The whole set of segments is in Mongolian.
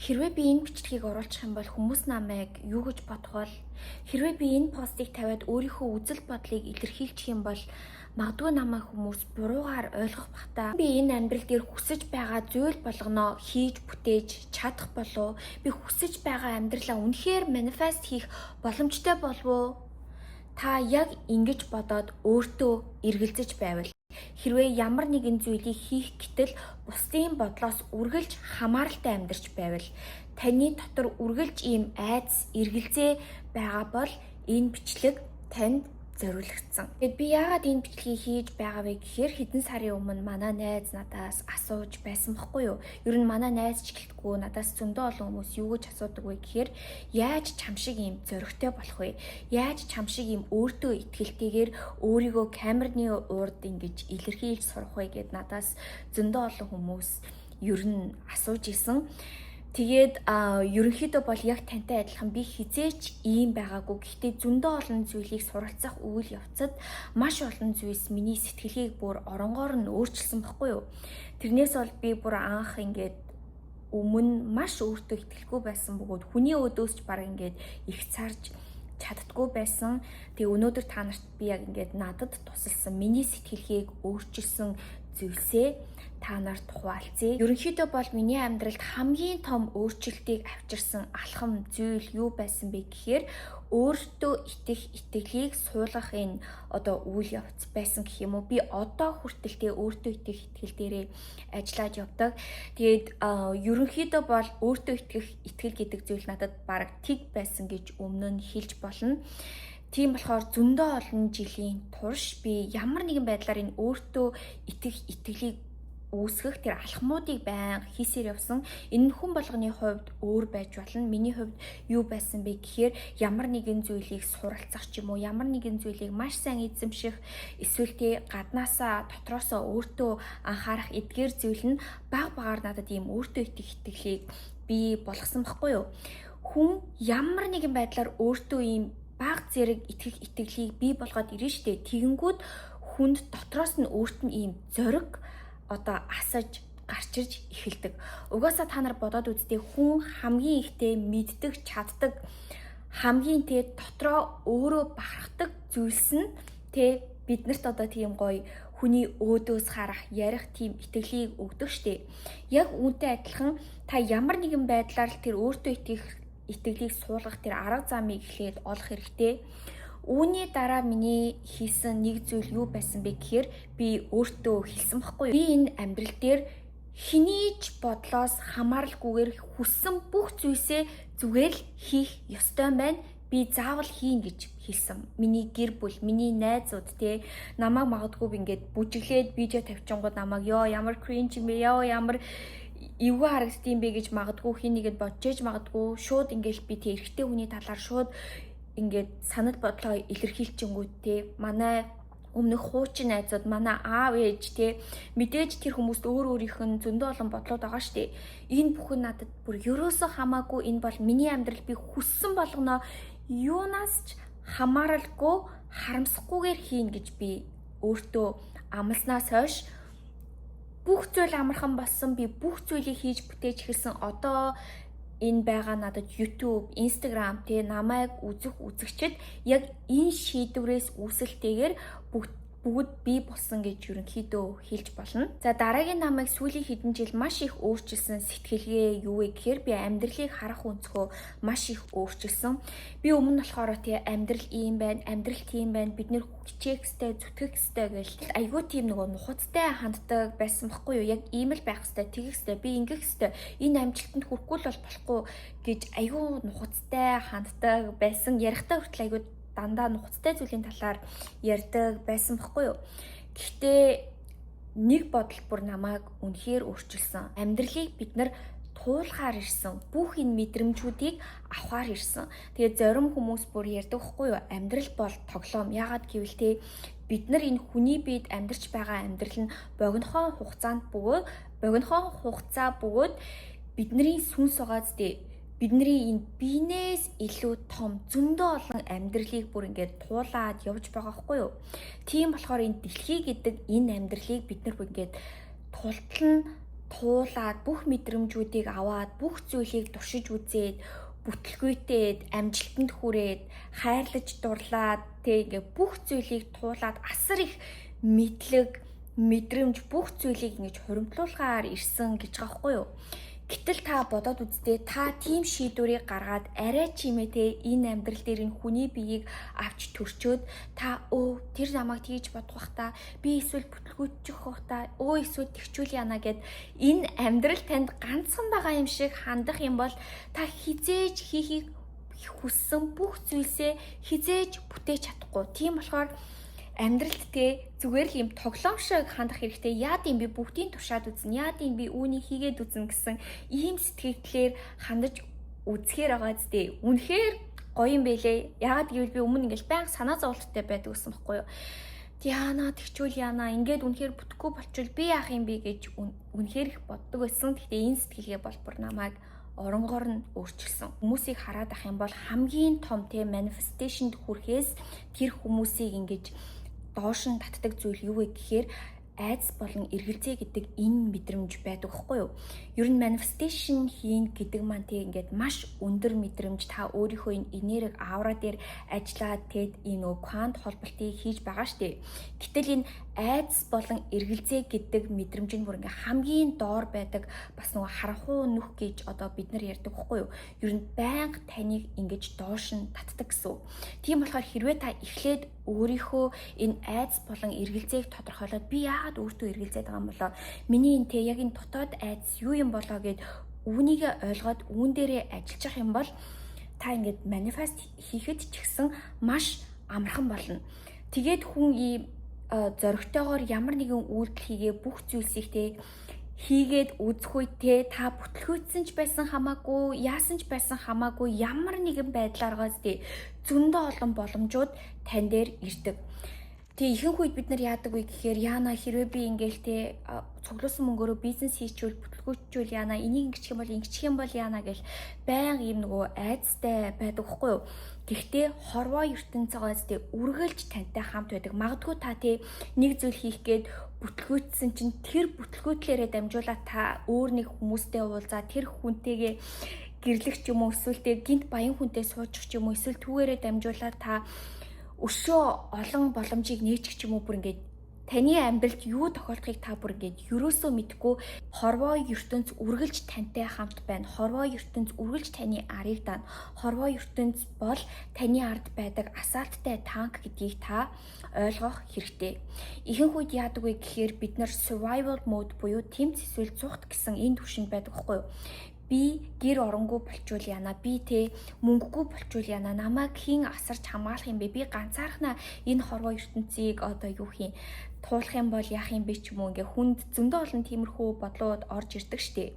Хэрвээ би энэ бичлэгийг оруулах юм бол хүмүүс намайг юу гэж бодох бол хэрвээ би энэ постыг тавиад өөрийнхөө үзэл бодлыг илэрхийлчих юм бол магадгүй намайг хүмүүс буруугаар ойлгох бах та. Би энэ амьдрал дээр хүсэж байгаа зүйл болгоноо хийж бүтээж чадах болов уу? Би хүсэж байгаа амьдралаа үнэхээр манифест хийх боломжтой болов уу? Та яг ингэж бодоод өөртөө эргэлзэж байвал хэрвээ ямар нэгэн зүйлийг хийх гэтэл бусдын бодлоос үргэлж хамааралтай амьдарч байвал таны дотор үргэлж ийм айдас эргэлзээ байгаа бол энэ бичлэг танд зориулагдсан. Тэгэд би яагаад энэ бичлэгийг хийж байгаа вэ гэхээр хэдэн сарын өмнө манай найз надаас асууж байсан байхгүй юу? Ер нь манай найз ч гэлтгүй надаас зөндөө олон хүмүүс юу гэж асуудаг вэ гэхээр яаж чам шиг ийм зоригтой болох вэ? Яаж чам шиг ийм өөртөө итгэлтэйгээр өөрийгөө камерны урд ингэж илэрхийлж сурах вэ гэд надаас зөндөө олон хүмүүс ер нь асууж исэн. Тэгээд ерөнхийдөө бол яг тантай адилхан би хизээч ийм байгаагүй. Гэхдээ зөндөө олон зүйлийг суралцах үйл явцад маш олон зүйлс миний сэтгэлийг бүр оронгоор нь өөрчилсөн байхгүй юу. Тэрнээс бол би бүр анх ингээд өмнө маш өөртөө итгэлгүй байсан бөгөөд хүний өдөөс ч баг ингээд их царж чаддгүй байсан. Тэгээ өнөөдөр та нарт би яг ингээд надад тусалсан миний сэтгэлгээг өөрчилсөн зүйлсээ та нарт хуваалцъя. Ерөнхийдөө бол миний амьдралд хамгийн том өөрчлөлтийг авчирсан алхам зүйл юу байсан бэ гэхээр өөртөө итгэх итгэлийг суулгах энэ одоо үйл явц байсан гэх юм уу. Би одоо хүртэлтэй өөртөө итгэх итгэл дээрээ ажиллаж явдаг. Тэгээд ерөнхийдөө бол өөртөө итгэх итгэл гэдэг зүйл надад бараг тэг байсан гэж өмнө нь хэлж болно. Тийм болохоор зөндөө олон жилийн турш би ямар нэгэн байдлаар энэ өөртөө итгэх итгэлийг үүсгэх тэр алхмуудыг байнга хийсээр явсан. Энэ нь хүн болгоны хувьд өөр байж болно. Миний хувьд юу байсан бэ гэхээр ямар нэгэн зүйлийг суралцах ч юм уу, ямар нэгэн зүйлийг маш сайн эзэмших, эсвэл тэ гаднаасаа дотроосоо өөртөө анхаарах эдгээр зүйл нь баг багаар надад ийм өөртөө итгэх итгэлийг би болгосон байхгүй юу? Хүн ямар нэгэн байдлаар өөртөө ийм баг зэрэг итгэх итгэлийг бий болгоод ирнэ штэ. Тэгэнгүүт хүнд дотроос нь өөрт нь ийм зориг одоо асаж гарч ирж эхэлдэг. Угаасаа та нар бодоод үзтээ хүн хамгийн ихтэй мэддэг, чаддаг, хамгийн тэ дотроо өөрөө бахархдаг зүйлс нь тэ биднэрт одоо тийм гоё хүний өөдөөс харах, ярих тийм итгэлийг өгдөг штэ. Яг үүнтэй адилхан та ямар нэгэн байдлаар тэр өөртөө итгэх итгэлийг суулгах тэр арга замыг эхлээд олох хэрэгтэй. Үүний дараа миний хийсэн нэг зүйл юу байсан бэ гэхээр би өөртөө хэлсэн байхгүй юу? Би энэ амьдрал дээр хэний ч бодлоос хамааралгүйгээр хүссэн бүх зүйлсээ зүгээр л хийх ёстой байна. Би заавал хийн гэж хэлсэн. Миний гэр бүл, миний найзууд те намайг магадгүй ингээд бүжиглээд видео тавьчихгод намайг ёо ямар кринж юм бэ? Ёо ямар эвгүй харагдсан бэ гэж магадгүй хин нэгэд бодож магадгүй шууд ингээд би тэг эрэгтэй хүний талаар шууд ингээд санал бодлоо илэрхийлчихэнгүүт те манай өмнөх хуучин найзууд, манай аав ээж те мэдээж тэр хүмүүст өөр өөрийнх нь зөндөө олон бодлоод байгаа штэ. Энэ бүхэн надад бүр ерөөсөө хамаагүй. Энэ бол миний амьдрал, би хүссэн болгоноо юунаас ч хамааралгүй харамсахгүйгээр хийн гэж би өөртөө амласнаас хойш бүх зүйл амархан болсон. Би бүх зүйлийг хийж бүтээж эхэлсэн. Одоо энэ байгаа надад YouTube, Instagram тэ намайг үзэх үзэгчд яг энэ шийдвэрээс үүсэлтэйгээр бүгд бий болсон гэж ерөнхийдөө хэлж болно. За дараагийн намайг сүүлийн хэдэн жил маш их өөрчилсөн сэтгэлгээ юу вэ гэхээр би амьдралыг харах өнцгөө маш их өөрчилсөн. Би өмнө болохоор тий амьдрал ийм байна, амьдрал тийм байна, бид нэр хичээх ёстой, зүтгэх ёстой гэж айгүй тийм нөгөө нухацтай ханддаг байсан байхгүй юу? Яг ийм л байх ёстой, тэгэх ёстой, би ингэх ёстой, энэ амжилтанд хүрэхгүй л болохгүй гэж айгүй нухацтай ханддаг байсан. Ярихдаа хүртэл айгүй дандаа нухацтай зүйлийн талаар ярьдаг байсан байхгүй юу? Гэхдээ нэг бодол бүр намайг үнэхээр өөрчилсөн. Амьдралыг бид нар туулахаар ирсэн. Бүх энэ мэдрэмжүүдийг авахаар ирсэн. Тэгээд зарим хүмүүс бүр ярьдаг байхгүй юу? Амьдрал бол тоглоом. Яагаад гэвэл те бид нар энэ хүний биед амьдарч байгаа амьдрал нь богинохон хугацаанд бөгөөд бидний сүнс угааз те бидний энэ биенээс илүү том зөндөө олон амьдралыг бүр ингээд туулаад явж байгаа хгүй юу. Тийм болохоор энэ дэлхий гэдэг энэ амьдралыг бид нар бүр ингээд тултал нь туулаад бүх мэдрэмжүүдийг аваад бүх зүйлийг туршиж үзээд бүтлгүйтээд амжилтанд хүрээд хайрлаж дурлаад ингээ бүх зүйлийг туулаад асар их мэдрэмж бүх зүйлийг ингэж хуримтлуулгаар ирсэн гэж байгаа байхгүй юу? Гэтэл та бодоод үзтээ та тийм шийдвэрийг гаргаад арай чимээтэй энэ амьдрал дээр энэ хүний биеийг авч төрчөөд та тэр намайг тэгж бодох бах та би эсвэл бүтлгүүчих бах та эсвэл тэгчүүл яана гэд энэ амьдрал танд ганцхан байгаа юм шиг хандах юм бол та хизээж хийхийг хүссэн бүх зүйлсээ хизээж бүтээж чадахгүй. Тийм болохоор амьдралд зүгээр л юм тоглоом шиг хандах хэрэгтэй. Яад юм би бүгдийг туршаад үзнэ. Яад юм би үүнийг хийгээд үзнэ гэсэн ийм сэтгэлээр хандаж үзэхээр байгаа зү. Үнэхээр гоё юм бэлээ. Яагаад гэвэл би өмнө ингээл байнга санаа зовлттой байдаг гэсэн байхгүй юу? Яана тэгчүүл яана ингээд үнэхээр бүтэхгүй болчвол би яах юм бэ гэж үнэхээр их боддог байсан. Гэхдээ энэ сэтгэлгээ бол бүр намайг оронгоор нь өөрчилсөн. Хүмүүсийг хараад ах юм бол хамгийн том манифесташнд хүрэхээс тэр хүмүүсийг ингэж доош нь татдаг зүйл юу вэ гэхээр айдас болон эргэлзээ гэдэг энэ мэдрэмж байдаг байхгүй юу? Ер нь manifestation хийн гэдэг маань ингээд маш өндөр мэдрэмж та өөрийнхөө энэ энерги аура дээр ажиллаад тэгэд энэ квант холболтыг хийж байгаа штэ. Гэтэл энэ айдас болон эргэлзээ гэдэг мэдрэмж нь бүр ингээ хамгийн доор байдаг бас нөгөө харанхуй нүх гэж одоо бид нар ярьдаг байхгүй юу? Ер нь байнга таныг ингэж доош нь татдаг гэсэн. Тийм болохоор хэрвээ та эхлээд өөрийнхөө энэ айдас болон эргэлзээг тодорхойлоод би яагаад өөртөө эргэлзээд байгаа юм болоо? Миний энэ яг энэ дотоод айдас юу юм болоо гэд үүнийгээ ойлгоод үүн дээрээ ажиллах юм бол та ингээд манифест хийхэд ч гэсэн маш амархан болно. Тэгээд хүн ийм зоригтойгоор ямар нэгэн үйлдэл хийгээ бүх зүйлсийг хийгээд үзэх үедээ та бүтлгүүцсэн ч байсан хамаагүй, яасан ч байсан хамаагүй ямар нэгэн байдлааргаас зөндөө олон боломжууд тань дээр ирдэг. Тэгээ ихэнх үед бид нар яадаг вэ гэхээр яана хэрвээ би ингээл цуглуулсан мөнгөөрөө бизнес хийчихвэл бүтлгүүчүүл яана энийг ингэчих юм бол яана гэл байнга ийм нөгөө айдастай байдаг хгүй юу? Гэхдээ хорвоо ертөнцөөс үргэлж тантай хамт байдаг. Магадгүй та нэг зүйл хийх гээд бүтлгүүцсэн чинь тэр бүтлгүүтлээрээ дамжуулаад та өөр нэг хүмүүстэй уулзаа тэр хүнтэйгээ гэрлэх ч юм уу эсвэл гинт баян хүнтэй суучих ч юм уу эсвэл түүгээрээ дамжуулаад та өшөө олон боломжийг нээчих ч юм уу бүр ингээд таны амьдралд юу тохиолдохыг та бүр ингээд ерөөсөө мэдгүй хорвоо ертөнц үргэлж тантай хамт байна. Хорвоо ертөнц үргэлж таны арыг даана. Хорвоо ертөнц бол таны ард байдаг асаалттай танк гэдгийг та ойлгох хэрэгтэй. Ихэнх үед яадаг вэ гэхээр бид нар survival mode буюу тэмц эсвэл зүхт гэсэн энэ төвшөнд байдаг хгүй юу? Би гэр оронгүй болчвол яана, би мөнгөгүй болчвол яана, намайг хэн асарч хамгаалах юм бэ? Би ганцаархнаа энэ хорвоо ертөнцийг одоо юу хийн туулах юм бол яах юм бэ ч юм уу ингээ хүнд зөндөө олон тиймэрхүү бодлууд орж ирдэг штеп.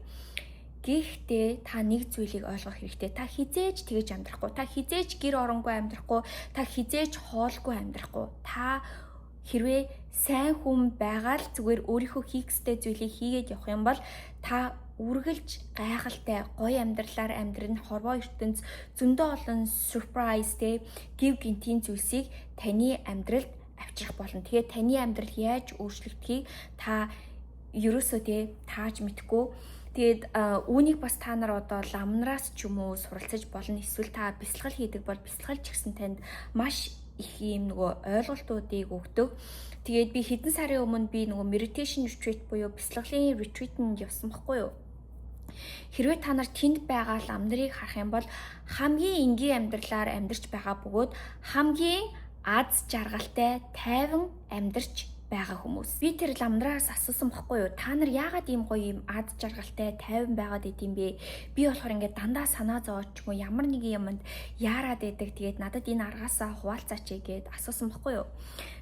Гэхдээ та нэг зүйлийг ойлгох хэрэгтэй. Та хизээж тэгэж амьдрахгүй, та хизээж гэр оронгүй амьдрахгүй, та хизээж хоолгүй амьдрахгүй. Та хэрвээ сайн хүн байгаа л зүгээр өөрийнхөө хийхстэй зүйлийг хийгээд явах юм бол та үргэлж гайхалтай гоё амьдралаар амьдрын хорвоо ертөнц зөндөө олон surprise гив гинтийн зүйлсийг таны амьдралд авчрах болно. Тэгээд таны амьдрал яаж өөрчлөгдөхийг та ерөөсөө тааж мэдгүй. Тэгээд үүнийг бас та нар одоо ламнараас ч юм уу суралцаж болно. Эсвэл та бясалгал хийдэг бол бясалгал ч гэсэн танд маш их юм нөгөө ойлголтуудыг өгдөг. Тэгээд би хэдэн сарын өмнө би нөгөө meditation retreat буюу бясалгалын retreat-нд явсан байхгүй юу? Хэрвээ та нар тэнд байгаа лам нарыг харах юм бол хамгийн энгийн амьдралаар амьдарч байгаа бөгөөд хамгийн аз жаргалтай тайван амьдарч байгаа хүмүүс. Би тэр ламнараас асуусан байхгүй юу? Та нар яагаад ийм гоё юм аз жаргалтай тайван байгаад идэм бэ? Би болохоор ингээд дандаа санаа зовооч юм уу ямар нэгэн юмд яарад байдаг. Тэгээд надад энэ аргаасаа хуваалцаач гээд асуусан байхгүй юу?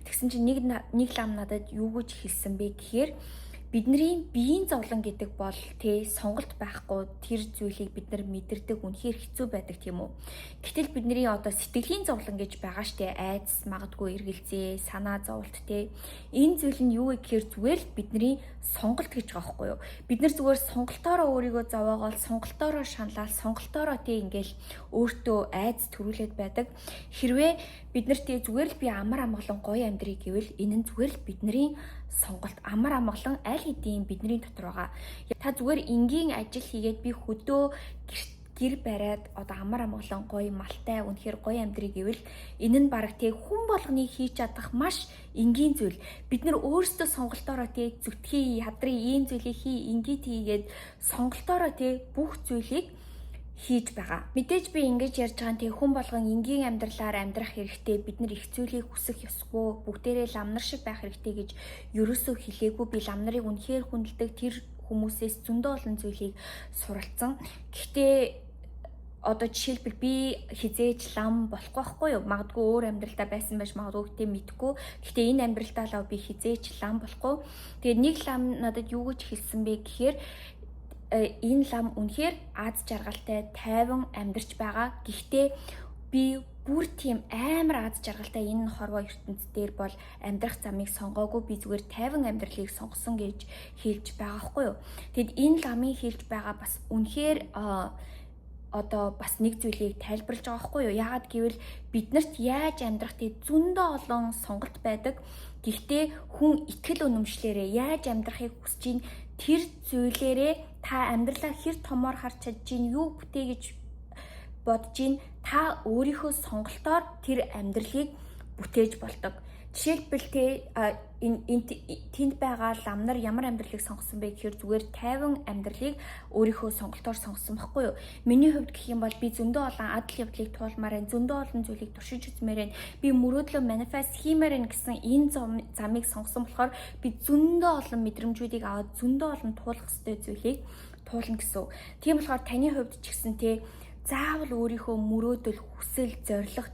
Тэгсэн чинь нэг лам надад юу гэж хэлсэн бэ гэхээр бидний биеийн зовлон гэдэг бол сонголт байхгүй тэр зүйлийг бид нар мэдэрдэг үнэхээр хэцүү байдаг тийм үү. Гэтэл бидний одоо сэтгэлийн зовлон гэж байгаа штэ айдас, магадгүй эргэлзээ, санаа зовлт энэ зүйл нь юу вэ гэхээр зүгээр л бидний сонголт гэж байгаа байхгүй юу. Бид нар зүгээр сонголтоороо өөрийгөө зовоогоол, сонголтоороо шаналал, сонголтоороо ингээл өөртөө айдас төрүүлээд байдаг. Хэрвээ бид нар зүгээр л би амар амгалан гоё амьдрий гэвэл энэ нь зүгээр л бидний сонголт амар амгалан аль хэдийн бидний дотор байгаа. Та зүгээр энгийн ажил хийгээд би хөдөө гэр бариад одоо амар амгалан гоё малтай үнэхээр гоё амьдрий гэвэл энэ нь бараг тэг хүн болгоны хийж чадах маш энгийн зүйл. Бид нар өөрсдөө сонголтоороо тэг зүтгий ядрын ийм зүйлийг ингээд хийгээд сонголтоороо тэг бүх зүйлийг хийж байгаа. Мэдээж би ингэж ярьж байгаа тийм хүн болгон энгийн амьдралаар амьдрах хэрэгтэй. Бид нар их зүйлийг хүсэх ёсгүй. Бүгдээрээ лам нар шиг байх хэрэгтэй гэж ерөөсөө хэлээгүй. Би лам нарыг үнэхээр хүндэлдэг. Тэр хүмүүсээс зөндөө олон зүйлийг суралцсан. Гэхдээ одоо жишээлбэл би хизээж лам болохгүй байхгүй юу? Магадгүй өөр амьдралдаа байсан байж магадгүй гэдэг мэдгүй. Гэхдээ энэ амьдралдаа л би хизээж лам болохгүй. Тэгээд нэг лам надад юу гэж хэлсэн бэ гэхээр энэ лам үнэхээр аз жаргалтай, тайван амьдарч байгаа. Гэхдээ би бүр тийм амар аз жаргалтай энэ хорвоо ертөнц дээр бол амьдрах замыг сонгоогүй. Би зүгээр тайван амьдралыг сонгосон гэж хэлж байгаа байхгүй юу. Тэгэд энэ ламын хэлж байгаа бас үнэхээр одоо бас нэг зүйлийг тайлбарлаж байгаа байхгүй юу. Яагаад гэвэл биднэрт яаж амьдрах тий зөндөө олон сонголт байдаг. Гэхдээ хүн итгэл үнэмшлээрээ яаж амьдрахыг хүсэж чинь тэр зүйлээрээ та амьдралаа хэр томоор харж чадж чинь юу бүтээ гэж бодож чинь та өөрийнхөө сонголтоор тэр амьдралыг бүтээж болдог. Жишээлбэл тэнд байгаа лам нар ямар амьдралыг сонгосон бэ гэхээр зүгээр тайван амьдралыг өөрийнхөө сонголтоор сонгосон байхгүй юу. Миний хувьд гэх юм бол би зөндөө олон адал явдлыг туулмаар байна. Зөндөө олон зүйлийг туршиж үзмээр байна. Би мөрөөдлөө манифест хиймээр байна гэсэн энэ замыг сонгосон болохоор би зөндөө олон мэдрэмжүүдийг аваад зөндөө олон туулах ёстой зүйлийг туулна гэсэн. Тийм болохоор таны хувьд ч гэсэн заавал өөрийнхөө мөрөөдөл, хүсэл, зорилго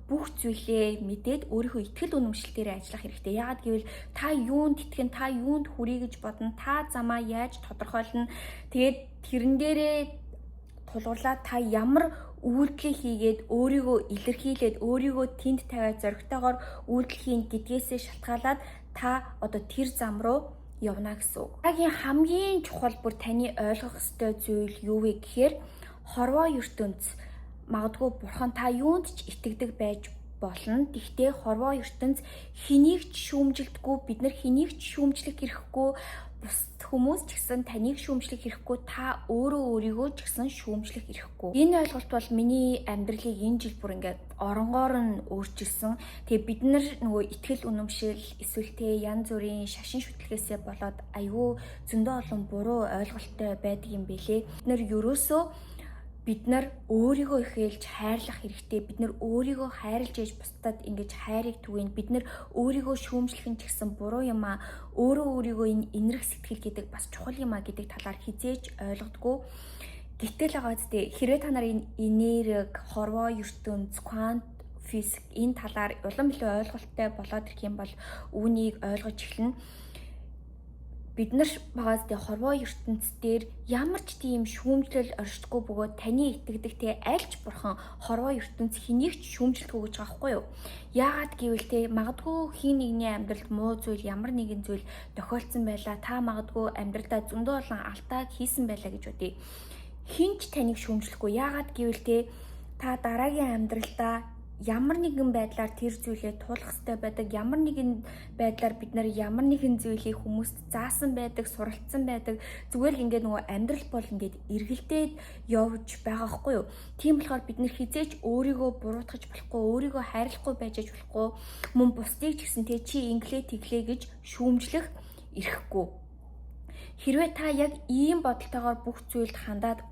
бүх зүйлээ мэдээд өөрийнхөө итгэл үнэмшилтээр ажиллах хэрэгтэй. Яагаад гэвэл та юунд итгэн, та юунд хүрье гэж бодно, та замаа яаж тодорхойлно. Тэгээд тэрэн дээрээ тулгуурлаад та ямар үйлдэл хийгээд өөрийгөө илэрхийлээд өөрийгөө тэнд тавиад зоригтойгоор үйлдэл хийн гэдгээсээ шалтгаалаад та одоо тэр зам руу явна гэсэн үг. Хамгийн чухал бүр таны ойлгох ёстой зүйл юу вэ гэхээр хорвоо ертөнц магадгүй бурхан та юунд ч итгэдэг байж болно. Гэхдээ хорвоо ертөнц хэнийг ч шүүмжилдэггүй, бид нар хэнийг ч шүүмжлэх хэрэггүй, бус хүмүүс ч гэсэн таныг шүүмжлэх хэрэггүй, та өөрийгөө ч гэсэн шүүмжлэх хэрэггүй. Энэ ойлголт бол миний амьдралыг энэ жил бүр ингээд оронгоор нь өөрчилсөн. Тэгээ бид нар нөгөө итгэл үнэмшил эсвэл янз бүрийн шашин шүтлгээсээ болоод аюу зөндөө олон буруу ойлголттой байдаг юм бэлээ. Бид нар өөрийгөө ихэлж хайрлах хэрэгтэй. Бид нар өөрийгөө хайрлж ээж бусдад ингэж хайрыг түгээн. Бид нар өөрийгөө шүүмжлэх нь ч гэсэн буруу юм аа. Өөрийгөө энэ инэрх сэтгэл гэдэг бас чухал юм аа гэдэг талаар хизээж ойлгодгүй. Гэтэл байгаа зү хэрвээ та нар энэ энерги, хорвоо ертөнц, квант физик энэ талаар улам илүү ойлголттой болоод ирэх юм бол үүнийг ойлгож эхэлнэ. Бид нар багаас хорвоо ертөнц дээр ямар ч тийм шүүмжлэл оршдгүй бөгөөд таны итгэдэг альч бурхан хорвоо ертөнц хэнийг ч шүүмжлэхгүй гэж байгаа байхгүй юу? Яагаад гэвэл магадгүй хин нэгний амьдралд муу зүйл ямар нэгэн зүйл тохиолдсон байлаа. Та магадгүй амьдралдаа зөндөө олон алдааг хийсэн байлаа гэж бодъё. Хин ч таныг шүүмжлэхгүй. Яагаад гэвэл та дараагийн амьдралдаа ямар нэгэн байдлаар тэр зүйлээ туулах хэрэгтэй байдаг. Ямар нэгэн байдлаар бид нар ямар нэгэн зүйлийг хүмүүст заасан байдаг, суралцсан байдаг. Зүгээр л ингээд нөгөө амьдрал бол ингээд эргэлдээд явж байгаа хгүй юу. Тийм болохоор бид нар хизээч өөрийгөө буруутгаж болохгүй, өөрийгөө хайрлахгүй байж болохгүй. Мөн бусдыг ч гэсэн чи инглээ тэглээ гэж шүүмжлэх эрхгүй. Хэрвээ та яг ийм бодолтойгоор бүх зүйлд хандаад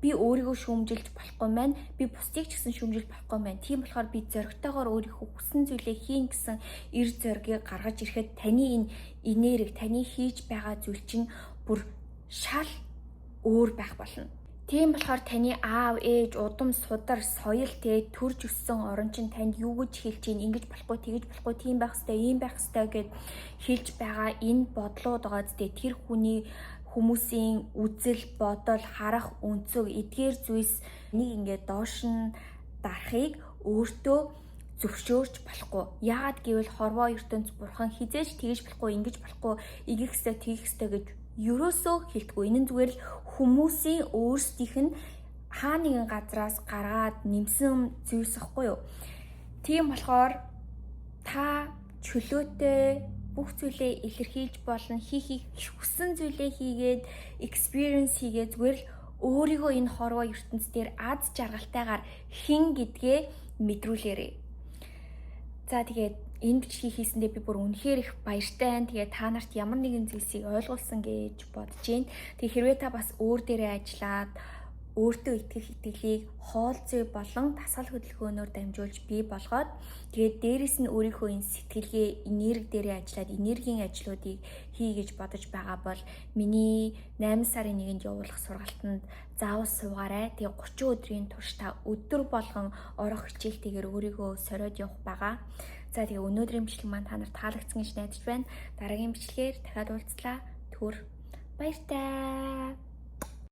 би өөрийгөө шүүмжилж болохгүй маань, би бусдыг ч гэсэн шүүмжилж болохгүй маань. Тийм болохоор би зоригтойгоор өөрийнхөө хүссэн зүйлээ хийн гэсэн эр зоригийг гаргаж ирэхэд таны энэ энерги, таны хийж байгаа зүйл чинь бүр шал өөр байх болно. Тийм болохоор таны аав, ээж, удам, судар, соёл төрж өссөн орон чинь танд юу гэж хэлж чинь ингэж болохгүй, тэгэж болохгүй, тийм байх ёстой, ийм байх ёстой гэд хэлж байгаа энэ бодлууд байгаа зү тэр хүний хүмүүсийн үзэл, бодол, харах, өнцөг, эдгээр зүйлс нэг ингээд доош нь дарахыг өөртөө зөвшөөрч болохгүй. Яагаад гэвэл хорвоо ертөнц бурхан хизээж тэгэж болохгүй, ингэж болохгүй, игэх ёстой, тэгэх ёстой гэж ерөөсөө хэлдэггүй. Энэ нь зүгээр л хүмүүсийн өөрсдийнх нь хаа нэгэн газраас гаргаад нэмсэн зүйлс ихгүй юу. Тийм болохоор та чөлөөтэй бүх зүйлээ илэрхийлж болно. Хийх хүссэн зүйлээ хийгээд, experience хийгээд зүгээр л өөрийгөө энэ хорвоо ертөнц дээр аз жаргалтайгаар хэн гэдгээ мэдрүүлээрэй. За тэгээд энэ бичлэгийг хийсэндээ би бүр үнэхээр их баяртай байна. Тэгээд та нарт ямар нэгэн зүйлсийг ойлгуулсан гэж бодож байна. Тэгээд хэрвээ та бас өөр дээрээ ажиллаад өөртөө итгэх итгэлийг хоол зүй болон дасгал хөдөлгөөнөөр дамжуулж бий болгоод тэгээд дээрэс нь өөрийнхөө энэ сэтгэлгээ энерги дээрээ ажиллаад энергийн ажлуудыг хий гэж бодож байгаа бол миний 8 сарын 1-нд явуулах сургалтанд заавал суугаарай. Тэгээд 30 өдрийн турш та өдөр болгон орох хичээлтэйгээр өөрийгөө сориод явах байгаа. За тэгээд өнөөдрийн бичлэг маань та нарт таалагдсан гэж найдаж байна. Дараагийн бичлэгээр дахиад уулзлаа. Түр баяртай.